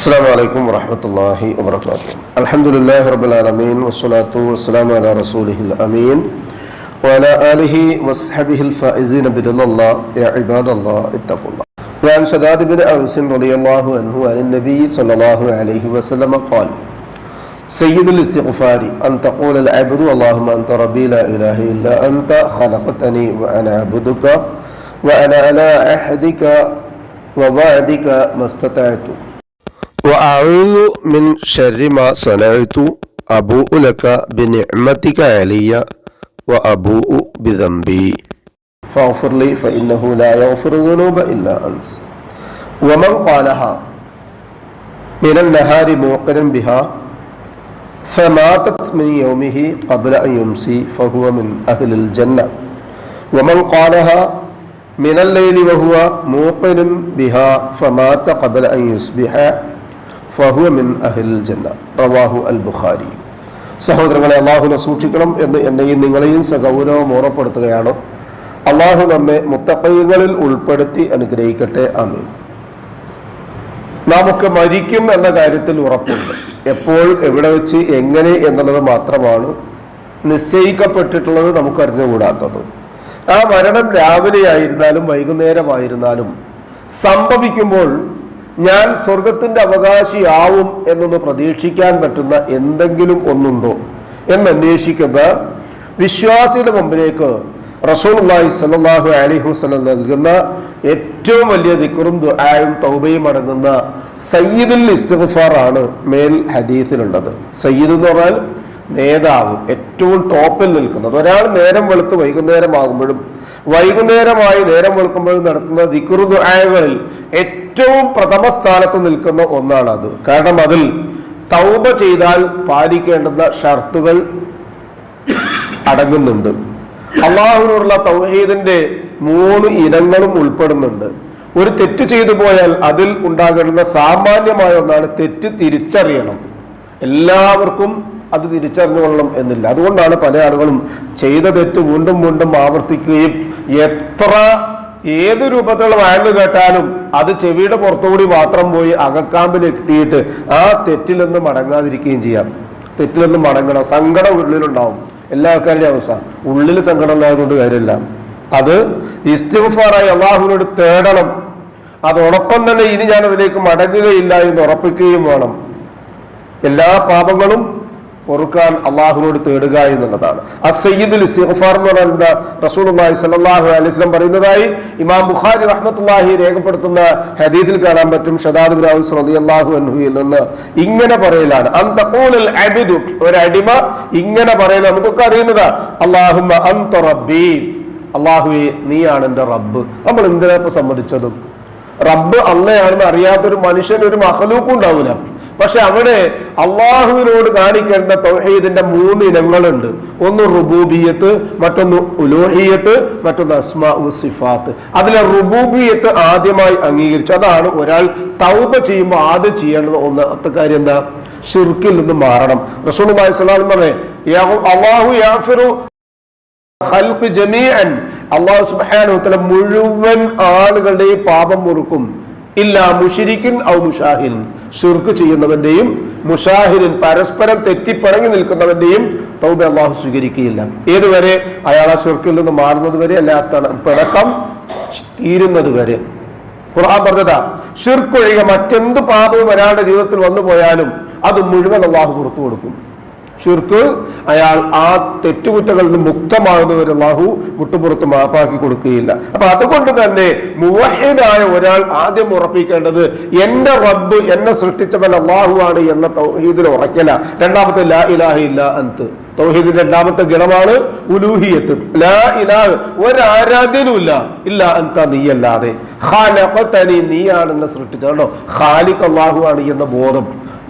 السلام عليكم ورحمة الله وبركاته. الحمد لله رب العالمين والصلاة والسلام على رسوله الأمين وعلى آله وصحبه الفائزين برضا الله. يا عباد الله اتقوا الله. وعن شداد بن أوس رضي الله عنه عن النبي صلى الله عليه وسلم قال: سيد الاستغفار أن تقول العبد اللهم أنت ربي لا إله إلا أنت خلقتني وأنا عبدك وأنا على عهدك ووعدك ما استطعت وأعوذ من شر ما صنعت أبوء لك بنعمتك علي وأبوء بذنبي فاغفر لي فإنه لا يغفر الذنوب إلا أنت. ومن قالها من النهار موقنا بها فماتت من يومه قبل أن يمسي فهو من أهل الجنة. ومن قالها من الليل وهو موقن بها فمات قبل أن يصبح ഫഹുവ മിൻ അഹ്ലിൽ ജന്ന. റവാഹു അൽ ബുഖാരി. സഹോദരങ്ങളെ, അള്ളാഹുവിനെ സൂക്ഷിക്കണം എന്ന് എന്നെയും നിങ്ങളെയും സഗൗരവം ഓർമ്മപ്പെടുത്തുകയാണ്. അള്ളാഹു നമ്മെ മുത്തഖീങ്ങളിൽ ഉൾപ്പെടുത്തി അനുഗ്രഹിക്കട്ടെ. ആമീൻ. നാമൊക്കെ മരിക്കും എന്ന കാര്യത്തിൽ ഉറപ്പുണ്ട്. എപ്പോൾ, എവിടെ വെച്ച്, എങ്ങനെ എന്നുള്ളത് മാത്രമാണ് നിശ്ചയിക്കപ്പെട്ടിട്ടുള്ളത്, നമുക്കറിഞ്ഞുകൂടാത്തത്. ആ മരണം രാവിലെ ആയിരുന്നാലും വൈകുന്നേരമായിരുന്നാലും സംഭവിക്കുമ്പോൾ ഞാൻ സ്വർഗത്തിന്റെ അവകാശിയാവും എന്നൊന്ന് പ്രതീക്ഷിക്കാൻ പറ്റുന്ന എന്തെങ്കിലും ഒന്നുണ്ടോ എന്നന്വേഷിക്കുന്ന വിശ്വാസിയുടെ മുമ്പിലേക്ക് റസൂലുള്ളാഹി സ്വല്ലല്ലാഹു അലൈഹി വസല്ലം നൽകുന്ന ഏറ്റവും വലിയ ദിക്റും ദുആയും തൗബയും അടങ്ങുന്ന സയ്യിദുൽ ഇസ്തിഗ്ഫാർ ആണ് മേൽ ഹദീസിലുള്ളത്. സയ്യിദ് എന്ന് പറഞ്ഞാൽ നേതാവ്, ഏറ്റവും ടോപ്പിൽ നിൽക്കുന്നത്. ഒരാൾ നേരം വെളുത്ത് വൈകുന്നേരമാകുമ്പോഴും വൈകുന്നേരമായി നേരം വെളുക്കുമ്പോഴും നടത്തുന്ന ദിക്റു ദുആകളിൽ ഏറ്റവും പ്രഥമ സ്ഥാനത്ത് നിൽക്കുന്ന ഒന്നാണത്. കാരണം അതിൽ തൗബ ചെയ്താൽ പാലിക്കേണ്ടുന്ന ഷർത്തുകൾ അടങ്ങുന്നുണ്ട്. അള്ളാഹുവിനോടുള്ള തൗഹീദിന്റെ 3 ഇനങ്ങളും ഉൾപ്പെടുന്നുണ്ട്. ഒരു തെറ്റ് ചെയ്തു പോയാൽ അതിൽ ഉണ്ടാകേണ്ടുന്ന സാമാന്യമായ ഒന്നാണ് തെറ്റ് തിരിച്ചറിയണം. എല്ലാവർക്കും അത് തിരിച്ചറിഞ്ഞുകൊള്ളണം എന്നില്ല. അതുകൊണ്ടാണ് പല ആളുകളും ചെയ്ത തെറ്റ് വീണ്ടും വീണ്ടും ആവർത്തിക്കുകയും ഏത് രൂപത്തിലുള്ള വയല് കേട്ടാലും അത് ചെവിയുടെ പുറത്തുകൂടി മാത്രം പോയി അകക്കാമ്പിൽ എത്തിയിട്ട് ആ തെറ്റിൽ നിന്ന് മടങ്ങാതിരിക്കുകയും ചെയ്യാം. തെറ്റിൽ നിന്ന് മടങ്ങണം. സങ്കടം ഉള്ളിലുണ്ടാവും. എല്ലാ ആൾക്കാരുടെയും അവസ്ഥ. ഉള്ളിൽ സങ്കടം ഉണ്ടായതുകൊണ്ട് കാര്യമില്ല. അത് ഇസ്തിഗ്ഫാറായി അള്ളാഹുവിനോട് തേടണം. അതോടൊപ്പം തന്നെ ഇനി ഞാൻ അതിലേക്ക് മടങ്ങുകയില്ല എന്ന് ഉറപ്പിക്കുകയും വേണം. എല്ലാ പാപങ്ങളും പൊറുക്കാൻ അള്ളാഹുവിനോട് തേടുക എന്നുള്ളതാണ്. അസ്സയ്യിദുൽ ഇസ്തിഗ്ഫാർ എന്ന് പറഞ്ഞാൽ എന്താ? റസൂലുള്ളാഹി സ്വല്ലല്ലാഹു അലൈഹി വസല്ലം പറയുന്നതായി ഇമാം ബുഖാരി റഹ്മത്തുള്ളാഹി രേഖപ്പെടുത്തുന്ന ഹദീസിൽ കാണാൻ പറ്റും. ഷദാദ് ബിൻ ഔസ് റളിയല്ലാഹു അൻഹുവിൽ നിന്ന് ഇങ്ങനെ പറയലാണ്: അൻ തഖൂലൽ അബ്ദു, ഒരു അടിമ ഇങ്ങനെ പറയുന്നത് നമുക്കൊക്കെ അറിയുന്നതാ. അല്ലാഹുമ്മ അൻത റബ്ബി, അല്ലാഹുവേ നീയാണ് എൻ്റെ റബ്ബ്. നമ്മൾ എന്തിനാ ഇപ്പൊ സമ്മതിച്ചതും? റബ്ബ് അള്ളയാണെന്ന് അറിയാത്തൊരു മനുഷ്യൻ, ഒരു മഖ്ലൂഖും ഉണ്ടാവില്ല. പക്ഷെ അവിടെ അള്ളാഹുവിനോട് കാണിക്കേണ്ട തൗഹീദിന്റെ 3 ഇനങ്ങളുണ്ട്. ഒന്ന് റുബൂബിയത്ത്, മറ്റൊന്ന് ഉലൂഹിയത്ത്, മറ്റൊന്ന് അസ്മാഉ സിഫാത്ത്. അതിലെ റുബൂബിയത്ത് ആദ്യമായി അംഗീകരിച്ചു. അതാണ് ഒരാൾ തൗബ ചെയ്യുമ്പോൾ ആദ്യം ചെയ്യേണ്ടത്. ഒന്നാമത്തെ കാര്യം എന്താ? ശിർക്കിൽ നിന്ന് മാറണം. റസൂലുള്ളാഹി സ്വല്ലല്ലാഹു അലൈഹി വസല്ലം അല്ലാഹു യഗ്ഫിറു ഖൽഖ് ജമീഅൻ, അല്ലാഹു സുബ്ഹാനഹു വ തആല മുഴുവൻ ആളുകളുടെയും പാപം പൊറുക്കും. ഇല്ല മുശ്രിക്കിൻ ഔ മുശാഹിൻ, ശിർക്ക് ചെയ്യുന്നവന്റെയും മുശാഹിരിൻ പരസ്പരം തെറ്റിപ്പണങ്ങി നിൽക്കുന്നവന്റെയും തൗബ അള്ളാഹു സ്വീകരിക്കുകയില്ല. ഏതുവരെ? അയാൾ ആ ശിർക്കിൽ നിന്ന് മാറുന്നത് വരെ, അല്ലാത്ത പിണക്കം തീരുന്നത് വരെ. ഖുർആൻ പറഞ്ഞതാ, ശിർക്ക് ഒഴികെ മറ്റെന്ത് പാപവും ഒരാളുടെ ജീവിതത്തിൽ വന്നു പോയാലും അത് മുഴുവൻ അള്ളാഹു പുറത്തു കൊടുക്കും. ശിർക്ക് അയാൾ ആ തെറ്റുകുറ്റങ്ങളിൽ നിന്ന് മുക്തമാകുന്നവർ അല്ലാഹു മുട്ടുപുറത്ത് മാപ്പാക്കി കൊടുക്കുകയില്ല. അപ്പൊ അതുകൊണ്ട് തന്നെ മുവഹിദായ ഒരാൾ ആദ്യം ഉറപ്പിക്കേണ്ടത് എന്റെ റബ്ബ്, എന്നെ സൃഷ്ടിച്ചവൻ അല്ലാഹു ആണ് എന്ന തൗഹീദിൽ ഉറക്കല. രണ്ടാമത്തെ ലാ ഇലാഹ ഇല്ലാ അൻത്, തൗഹീദിന്റെ രണ്ടാമത്തെ ഗണമാണ് ഉലൂഹിയത്ത്. ലാ ഇലാഹ, ഒരാരാധ്യനുമില്ല ഇല്ല അൻത, നീയല്ലാതെ. ഖലഖതനി, നീയാണ് എന്നെ സൃഷ്ടിച്ചത്. കേട്ടോ, ഖാലിഖ് അല്ലാഹു ആണ് എന്ന ബോധം.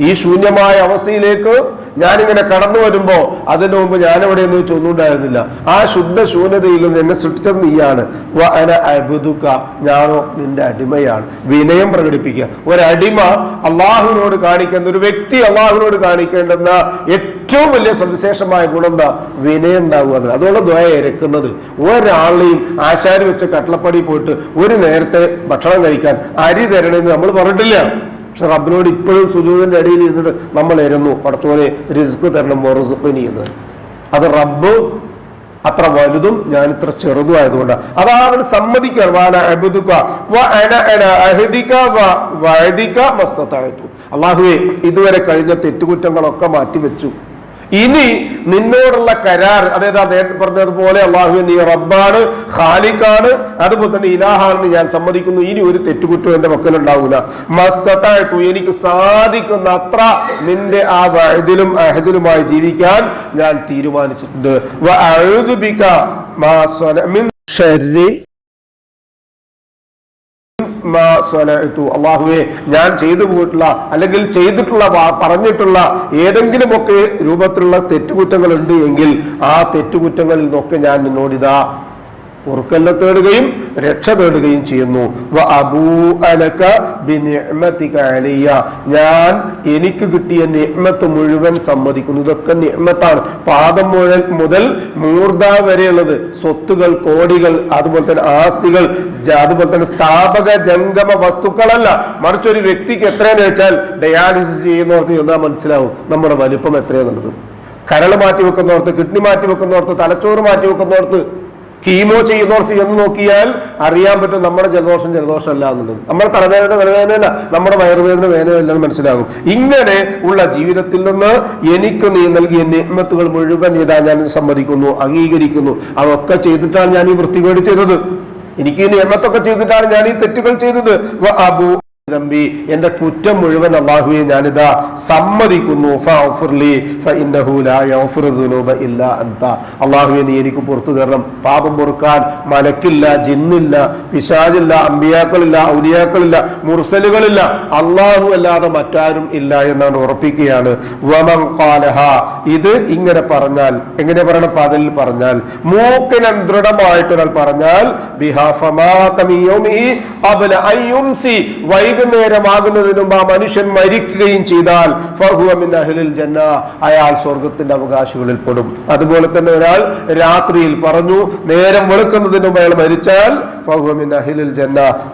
ഈ ശൂന്യമായ അവസ്ഥയിലേക്ക് ഞാനിങ്ങനെ കടന്നു വരുമ്പോ അതിനു മുമ്പ് ഞാനെവിടെയൊന്നും ചൊന്നുണ്ടായിരുന്നില്ല. ആ ശുദ്ധ ശൂന്യതയിൽ നിന്ന് എന്നെ സൃഷ്ടിച്ചത് നീയാണ്. വ അന അബ്ദുക, ഞാനോ നിന്റെ അടിമയാണ്. വിനയം പ്രകടിപ്പിക്കുക. ഒരടിമ അള്ളാഹുവിനോട് കാണിക്കേണ്ട, ഒരു വ്യക്തി അള്ളാഹുവിനോട് കാണിക്കേണ്ടുന്ന ഏറ്റവും വലിയ സവിശേഷമായ ഗുണം എന്താ? വിനയം ഉണ്ടാവുക. അതുകൊണ്ട് ദുആ ഇരക്കുന്നത്. ഒരാളെയും ആശാരി വെച്ച കട്ടളപ്പടി പോയിട്ട് ഒരു നേരത്തെ ഭക്ഷണം കഴിക്കാൻ അരി തരണമെന്ന് നമ്മൾ പറഞ്ഞിട്ടില്ല. പക്ഷെ റബ്ബിനോട് ഇപ്പോഴും സുജൂദിന്റെ അടിയിൽ ഇരുന്നിട്ട് നമ്മൾ ഇരുന്നു, പടച്ചോനെ റിസ്ക് തരണം വറുസുഖ്നി എന്ന്. അത് റബ്ബ് അത്ര വലുതും ഞാൻ ഇത്ര ചെറുതും ആയതുകൊണ്ട് അതാണ് സമ്മതിക്കുക. അള്ളാഹുവേ, ഇതുവരെ കഴിഞ്ഞ തെറ്റുകുറ്റങ്ങളൊക്കെ മാറ്റിവെച്ചു. ഇനി നിന്നോടുള്ള കരാർ, അതായത് അദ്ദേഹം പറഞ്ഞതുപോലെ അള്ളാഹു നീ റബ്ബാണ്, ഖാലിഖാണ്, അതുപോലെ തന്നെ ഇലാഹാണെന്ന് ഞാൻ സമ്മതിക്കുന്നു. ഇനി ഒരു തെറ്റുകുറ്റം എന്റെ മക്കളുണ്ടാവൂല. മസ്തതായത്തു, എനിക്ക് സാധിക്കുന്ന അത്ര നിന്റെ ആ വഅദിലും അഹദിലുമായി ജീവിക്കാൻ ഞാൻ തീരുമാനിച്ചിട്ടുണ്ട്. വഅഊദു ബിക മിൻ ശർരി അള്ളാഹുവേ, ഞാൻ ചെയ്തു പോയിട്ടുള്ള അല്ലെങ്കിൽ ചെയ്തിട്ടുള്ള പറഞ്ഞിട്ടുള്ള ഏതെങ്കിലുമൊക്കെ രൂപത്തിലുള്ള തെറ്റുകുറ്റങ്ങൾ ഉണ്ട് എങ്കിൽ ആ തെറ്റുകുറ്റങ്ങളിൽ നിന്നൊക്കെ ഞാൻ നിന്നോടിതാ പൊറുക്കല്ല തേടുകയും രക്ഷ തേടുകയും ചെയ്യുന്നു. ഞാൻ എനിക്ക് കിട്ടിയ നിഅ്മത്ത് മുഴുവൻ സമ്മതിക്കുന്നു. ഇതൊക്കെ നിഅ്മത്താണ്. പാദം മുതൽ മൂർധ വരെയുള്ളത്, സ്വത്തുകൾ, കോടികൾ, അതുപോലെ തന്നെ ആസ്തികൾ, അതുപോലെ തന്നെ സ്ഥാപക ജംഗമ വസ്തുക്കളല്ല. മറിച്ച് ഒരു വ്യക്തിക്ക് എത്രയെന്ന് വെച്ചാൽ ഡയാലിസിസ് ചെയ്യുന്നവർക്ക് എന്താ മനസ്സിലാവും നമ്മുടെ വലിപ്പം എത്രയാന്നുള്ളത്. കരൾ മാറ്റി വെക്കുന്നവർക്ക്, കിഡ്നി മാറ്റി വെക്കുന്നവർക്ക്, തലച്ചോറ് മാറ്റി വെക്കുന്നവർക്ക്, കീമോ ചെയ്യുന്നവർക്ക് ചെന്ന് നോക്കിയാൽ അറിയാൻ പറ്റും നമ്മുടെ ജലദോഷം അല്ല എന്നുള്ളത്. നമ്മുടെ തലവേദനയല്ല, നമ്മുടെ വയറുവേദന വേദനയല്ലെന്ന് മനസ്സിലാകും. ഇങ്ങനെ ഉള്ള ജീവിതത്തിൽ നിന്ന് എനിക്ക് നീ നൽകിയ നിഅ്മത്തുകൾ മുഴുവൻ ഇതാ ഞാൻ സമ്മതിക്കുന്നു, അംഗീകരിക്കുന്നു. അതൊക്കെ ചെയ്തിട്ടാണ് ഞാൻ ഈ വൃത്തികേട് ചെയ്തത്. എനിക്ക് ഈ നിഅ്മത്തൊക്കെ ചെയ്തിട്ടാണ് ഞാൻ ഈ തെറ്റുകൾ ചെയ്തത്. തമ്പി, എന്റെ കുറ്റം മുഴുവൻ അള്ളാഹുവെ ഞാനിതാ സമ്മതിക്കുന്നു. അള്ളാഹുവെ നീ എനിക്ക് പുറത്തു തരണം. പാപം പൊറുക്കാൻ മലക്കില്ല, ജിന്നില്ല, പിശാചില്ല, അമ്പിയാക്കളില്ല, ഔലിയാക്കളില്ല, മുർസലുകളില്ല, അള്ളാഹു അല്ലാതെ മറ്റാരും ഇല്ല എന്നാണ് ഉറപ്പിക്കുകയാണ്. ഇത് ഇങ്ങനെ പറഞ്ഞാൽ, എങ്ങനെ പറയണം? പകലിൽ പറഞ്ഞാൽ, മൂക്കിന് ദൃഢമായിട്ടൊരാൾ പറഞ്ഞാൽ, വൈകുന്നേരമാകുന്നതിന് മുമ്പ് ആ മനുഷ്യൻ മരിക്കുകയും ചെയ്താൽ അയാൾ സ്വർഗത്തിന്റെ അവകാശികളിൽ പെടും. അതുപോലെ തന്നെ ഒരാൾ രാത്രിയിൽ പറഞ്ഞു, നേരം വെളുക്കുന്നതിന് മുമ്പ് അയാൾ മരിച്ചാൽ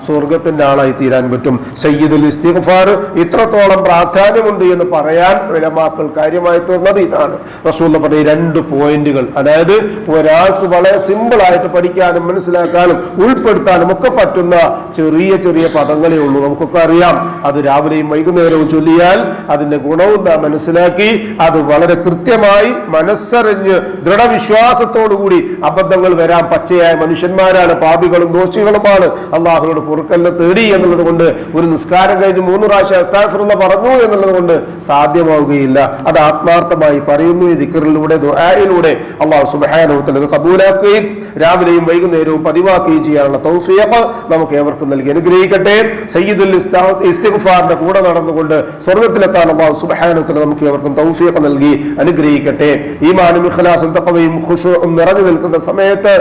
സ്വർഗത്തിന്റെ ആളായി തീരാൻ പറ്റും. സയ്യിദുൽ ഇസ്തിഗ്ഫാർ ഇത്രത്തോളം പ്രാധാന്യമുണ്ട് എന്ന് പറയാൻ ഉലമാക്കൾ കാര്യമായി തോന്നുന്നത് ഇതാണ്. റസൂൽ പറഞ്ഞ 2 പോയിന്റുകൾ, അതായത് ഒരാൾക്ക് വളരെ സിമ്പിൾ ആയിട്ട് പഠിക്കാനും മനസ്സിലാക്കാനും ഉൾപ്പെടുത്താനും ഒക്കെ പറ്റുന്ന ചെറിയ ചെറിയ പദങ്ങളേ ഉള്ളൂ. നമുക്കൊക്കെ അറിയാം. അത് രാവിലെയും വൈകുന്നേരവും ചൊല്ലിയാൽ അതിന്റെ ഗുണവും നാം മനസ്സിലാക്കി അത് വളരെ കൃത്യമായി മനസ്സറിഞ്ഞ് ദൃഢവിശ്വാസത്തോടുകൂടി, അബദ്ധങ്ങൾ വരാം, പച്ചയായ മനുഷ്യന്മാരാണ്, പാപികളും ദോഷികളുമാണ്, അള്ളാഹുവിനോട് പൊറുക്കലിനെ തേടി എന്നുള്ളത് കൊണ്ട് ഒരു നിസ്കാരം കഴിഞ്ഞ് 3 പ്രാവശ്യം അസ്തഗ്ഫിറുല്ലാഹ് പറഞ്ഞു എന്നുള്ളത് കൊണ്ട് സാധ്യമാവുകയില്ല. അത് ആത്മാർത്ഥമായി പറയുന്നു. ഈ ദിക്റിലൂടെ, ദുആയിലൂടെ അള്ളാഹു സുബ്ഹാനഹു വ തആല ഖബൂലാക്കുകയും രാവിലെയും വൈകുന്നേരവും പതിവാക്കുകയും ചെയ്യാനുള്ള തൗഫീഖ് നമുക്ക് ഏവർക്കും നൽകി അനുഗ്രഹിക്കട്ടെ. സയ്യിദുൽ ഇസ്തിഗ്ഫാറിന്റെ കൂടെ നടന്നുകൊണ്ട് സ്വർഗ്ഗത്തിലെത്താൻ അല്ലാഹു സുബ്ഹാനഹു വ തആല നമുക്ക് ഏവർക്കും തൗഫീഖ് നൽകി അനുഗ്രഹിക്കട്ടെ. ഈമാനും ഇഖ്ലാസും തഖ്വയും ഖുശൂഉം നിറഞ്ഞു നിൽക്കുന്ന സമയത്ത്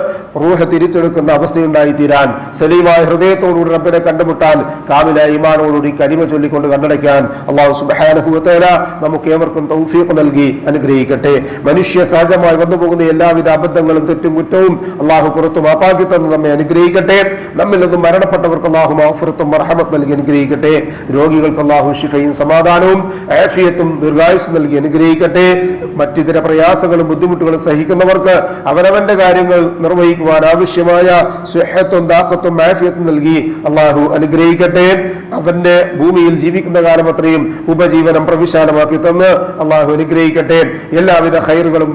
റൂഹ് തിരിച്ചെടുക്കുന്ന അവസ്ഥയുണ്ടായി തീരാൻ, സലീമായ ഹൃദയത്തോടുകൂടി റബ്ബിനെ കണ്ടുമുട്ടാൻ, കാമിലായ ഈമാനോടുകൂടി കലിമ ചൊല്ലിക്കൊണ്ട് കണ്ടടയ്ക്കാൻ അല്ലാഹു സുബ്ഹാനഹു വ തആല നമുക്ക് ഏവർക്കും തൗഫീഖ് നൽകി അനുഗ്രഹിക്കട്ടെ. മനുഷ്യ സഹജമായി വന്നുപോകുന്ന എല്ലാവിധ അബദ്ധങ്ങളും തെറ്റും കുറ്റവും അല്ലാഹു പുറത്തു മാപ്പാക്കി തന്ന് നമ്മെ അനുഗ്രഹിക്കട്ടെ. നമ്മിൽ നിന്നും മരണപ്പെട്ടവർക്ക് അല്ലാഹു മഗ്ഫിറത്തും റഹ്മത്ത് നൽകി അനുഗ്രഹിക്കട്ടെ. രോഗികൾക്ക് അല്ലാഹു ശിഫയും സമാധാനവും ആഫിയത്തും ദീർഘായുസ്സും നൽകി അനുഗ്രഹിക്കട്ടെ. മറ്റിതര പ്രയാസങ്ങളും ബുദ്ധിമുട്ടുകളും സഹിക്കുന്നവർക്ക് അവനവന്റെ കാര്യങ്ങൾ നിർവഹിക്കുവാൻ ആവശ്യമായ സ്വഹത്തും ദാഖത്തും ആഫിയത്തും നൽകി അല്ലാഹു അനുഗ്രഹിക്കട്ടെ. അവന്റെ ഭൂമിയിൽ ജീവിക്കുന്ന കാലം അത്രയും ഉപജീവനം പ്രവിശാലമാക്കി തന്ന് അല്ലാഹു അനുഗ്രഹിക്കട്ടെ. എല്ലാവിധ ഖൈറുകളും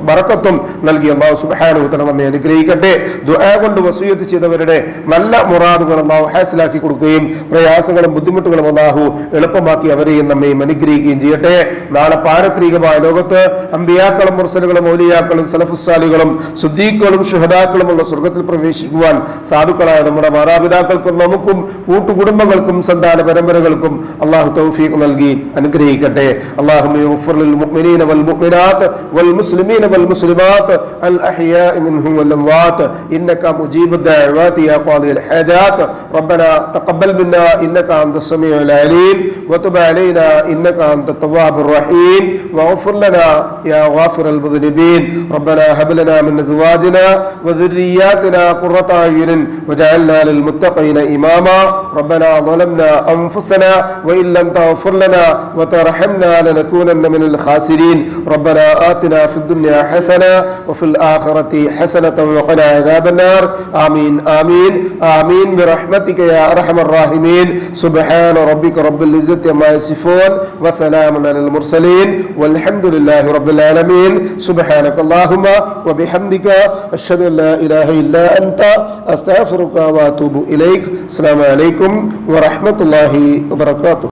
ബറക്കത്തും നൽകി അല്ലാഹു സുബ്ഹാനഹു വ തആല നമ്മെ അനുഗ്രഹിക്കട്ടെ. ദുആ കൊണ്ട് വസിയത്ത് ചെയ്തവരുടെ നല്ല മുറാദുകൾ അല്ലാഹു ഹാസിലാക്കി കൊടുക്കുകയും പ്രയാസങ്ങളും ബുദ്ധിമുട്ടുകളും അല്ലാഹു എളുപ്പമാക്കി അവരെയും നമ്മയും അനുഗ്രഹിക്കുകയും ചെയ്യട്ടെ. നാളെ പാരത്രികമായ ലോകത്ത് അമ്പിയാക്കളും മുർസലുകളും ഔലിയാക്കളും സലഫുസ്സാലികളും സുദ്ദീഖുകളും ശുഹദാക്കളുമുള്ള സ്വർഗ്ഗത്തിൽ പ്രവേശിക്കുവാൻ സാധുക്കളായ നമ്മുടെ മാതാപിതാക്കൾക്കും നമുക്കും കൂട്ടുകുടുംബങ്ങൾക്കും സന്താന പരമ്പരകൾക്കും അല്ലാഹു തൗഫീഖ് നൽകി അനുഗ്രഹിക്കട്ടെ. അല്ലാഹുമ്മ യഗ്ഫിർ ലിൽ മുഅ്മിനീന വൽ മുഅ്മിനാത്ത് വൽ മുസ്ലിമീന വൽ മുസ്ലിമാത്ത് അൽ അഹ്യാഇ മിൻഹും വൽ അംവാത്ത് ഇന്നക മുജീബുദ് ദഅവാതി യാ ഖാദിൽ ഹാജാത്ത്. റബ്ബനാ തഖബ്ബൽ മിന്നാ ഇന്നക അൻതസ് സമീഉൽ അലീം വതുബ് അലൈനാ ഇന്നക അൻതത് തവ്വാബുർ റഹീം വഗ്ഫിർ ലനാ യാ ഗാഫിറൽ മുദ്നിബീൻ റബ്ബനാ ഹബ് ലനാ മിൻ അസ്വാജിനാ വദുർരിയ്യാതിനാ ഖുർറത അയ്യുനിൻ വജഅൽനാ ലിൽ മുത്തഖീന ഇമാമാ റബ്ബനാ ളലംനാ അൻഫുസനാ വഇൻ ലം തഗ്ഫിർ ലനാ വതർഹംനാ ലനകൂനന്ന മിനൽ ഖാസിരീൻ റബ്ബനാ ആതിനാ ഫിദ് ദുനിയാ ഹസന വഫിൽ ആഖിറതി ഹസനത വഖനാ അദാബൻ നാർ ആമീൻ ആമീൻ ആമീൻ ബിറഹ്മതിക യാ അർഹമർ റഹീമീൻ സുബ്ഹാന റബ്ബിക റബ്ബിൽ ഇസ്സതി അമ്മാ യസിഫൂൻ വസലാമുൻ അലൽ മുർസലീൻ വൽഹംദുലില്ലാഹി റബ്ബിൽ ആലമീൻ സുബ്ഹാനക അല്ലാഹുമ്മ വബിഹംദിക അഷ്ഹദു അൻ ലാ ഇലാഹ ഇല്ലാ അൻത അസ്തഗ്ഫിറുക വഅതൂബു ഇലൈക്. അസ്സലാമു അലൈക്കും വറഹ്മത്തുള്ളാഹി വബറകാതുഹു.